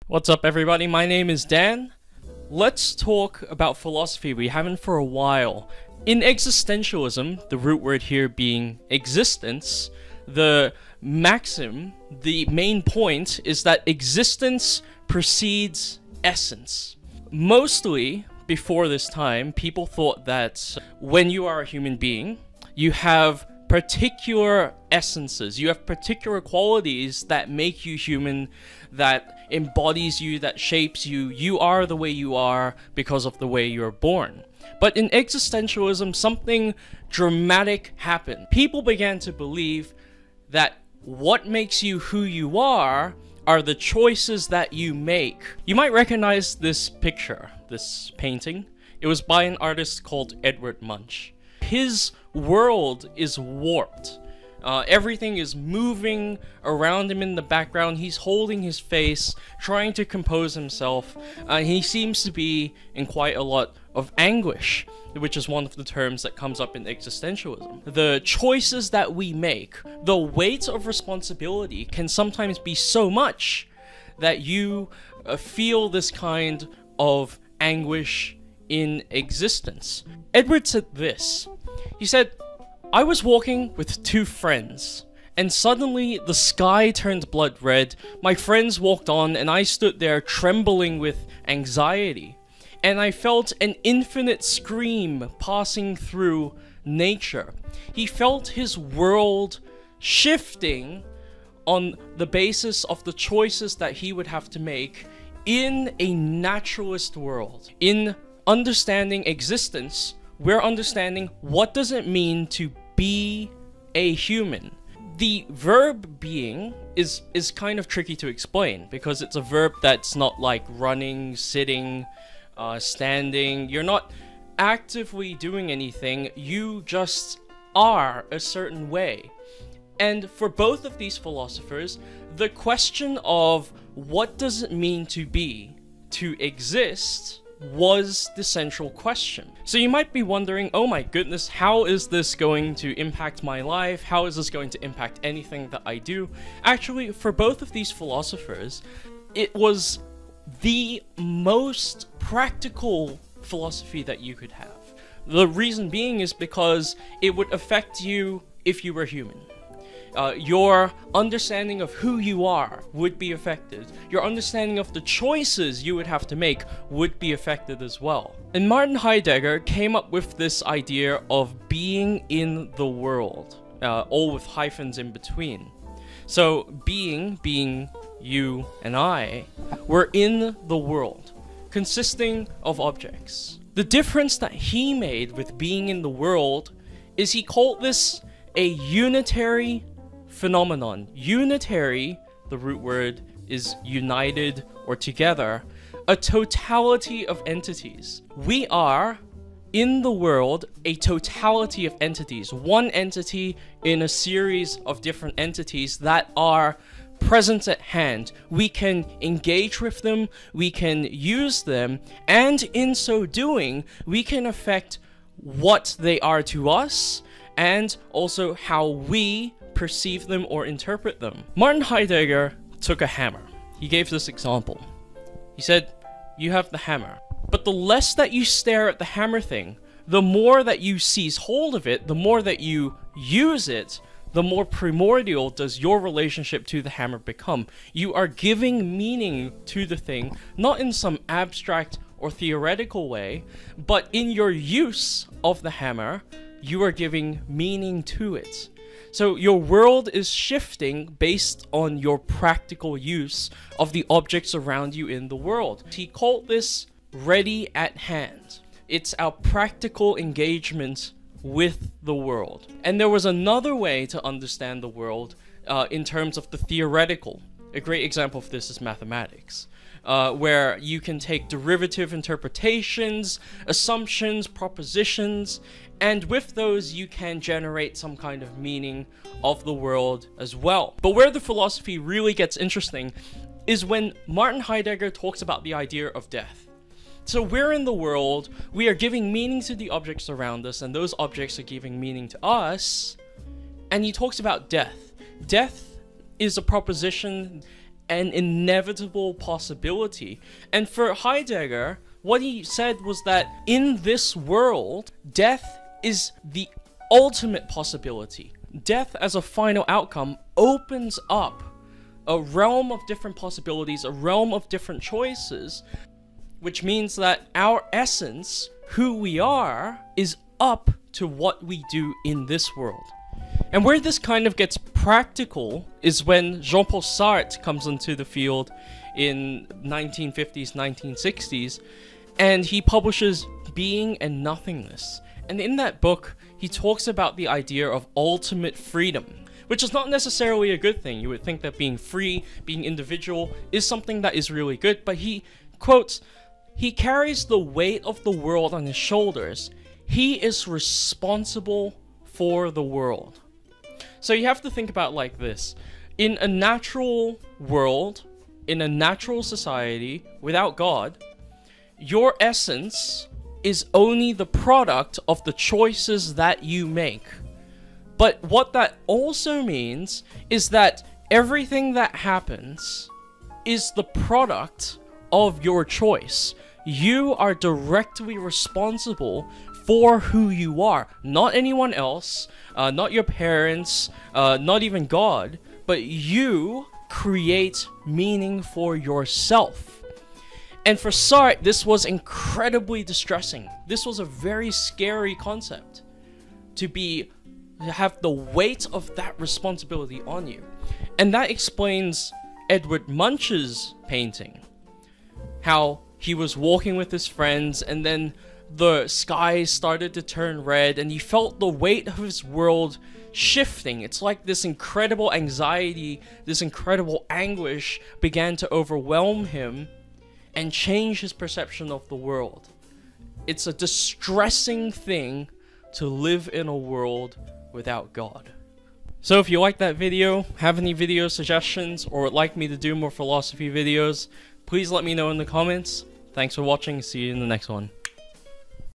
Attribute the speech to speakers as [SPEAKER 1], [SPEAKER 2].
[SPEAKER 1] What's up, everybody? My name is Dan. Let's talk about philosophy. We haven't for a while. In existentialism, the root word here being existence, the maxim, the main point is that existence precedes essence. Mostly, before this time, people thought that when you are a human being, you have particular essences, you have particular qualities that make you human, that embodies you, that shapes you. You are the way you are because of the way you're born. But in existentialism, something dramatic happened. People began to believe that what makes you who you are the choices that you make. You might recognize this picture, this painting. It was by an artist called Edward Munch. His world is warped. Everything is moving around him in the background. He's holding his face, trying to compose himself. He seems to be in quite a lot of anguish, which is one of the terms that comes up in existentialism. The choices that we make, the weight of responsibility can sometimes be so much that you feel this kind of anguish in existence. Edward said this. He said, "I was walking with two friends, and suddenly the sky turned blood red. My friends walked on, and I stood there trembling with anxiety. And I felt an infinite scream passing through nature." He felt his world shifting on the basis of the choices that he would have to make in a naturalist world. In understanding existence, we're understanding what does it mean to be a human. The verb being is kind of tricky to explain because it's a verb that's not like running, sitting, standing. You're not actively doing anything, you just are a certain way. And for both of these philosophers, the question of what does it mean to be, to exist, was the central question. So you might be wondering, oh my goodness, how is this going to impact my life? How is this going to impact anything that I do? Actually, for both of these philosophers, it was the most practical philosophy that you could have. The reason being is because it would affect you if you were human. Your understanding of who you are would be affected. Your understanding of the choices you would have to make would be affected as well. And Martin Heidegger came up with this idea of being in the world, all with hyphens in between. So being you and I, we're in the world, consisting of objects. The difference that he made with being in the world is he called this a unitary phenomenon. Unitary, the root word is united or together, a totality of entities. We are, in the world, a totality of entities, one entity in a series of different entities that are present at hand. We can engage with them, we can use them, and in so doing, we can affect what they are to us, and also how we perceive them or interpret them. Martin Heidegger took a hammer. He gave this example. He said, you have the hammer, but the less that you stare at the hammer thing, the more that you seize hold of it, the more that you use it, the more primordial does your relationship to the hammer become. You are giving meaning to the thing, not in some abstract or theoretical way, but in your use of the hammer, you are giving meaning to it. So your world is shifting based on your practical use of the objects around you in the world. He called this ready at hand. It's our practical engagement with the world. And there was another way to understand the world in terms of the theoretical. A great example of this is mathematics, where you can take derivative interpretations, assumptions, propositions, and with those you can generate some kind of meaning of the world as well. But where the philosophy really gets interesting is when Martin Heidegger talks about the idea of death. So we're in the world, we are giving meaning to the objects around us, and those objects are giving meaning to us, and he talks about death. Death is a proposition an inevitable possibility. And for Heidegger, what he said was that in this world, death is the ultimate possibility. Death as a final outcome opens up a realm of different possibilities, a realm of different choices, which means that our essence, who we are, is up to what we do in this world. And where this kind of gets practical is when Jean-Paul Sartre comes into the field in 1950s, 1960s, and he publishes Being and Nothingness. And in that book, he talks about the idea of ultimate freedom, which is not necessarily a good thing. You would think that being free, being individual, is something that is really good, but he quotes, "He carries the weight of the world on his shoulders. He is responsible for the world." So you have to think about it like this. In a natural world, in a natural society, without God, your essence is only the product of the choices that you make. But what that also means is that everything that happens is the product of your choice. You are directly responsible for who you are, not anyone else, not your parents, not even God, but you create meaning for yourself. And for Sartre, this was incredibly distressing. This was a very scary concept, to have the weight of that responsibility on you. And that explains Edward Munch's painting. How he was walking with his friends, and then the sky started to turn red, and he felt the weight of his world shifting. It's like this incredible anxiety, this incredible anguish began to overwhelm him and change his perception of the world. It's a distressing thing to live in a world without God. So if you like that video, have any video suggestions, or would like me to do more philosophy videos, please let me know in the comments. Thanks for watching, see you in the next one.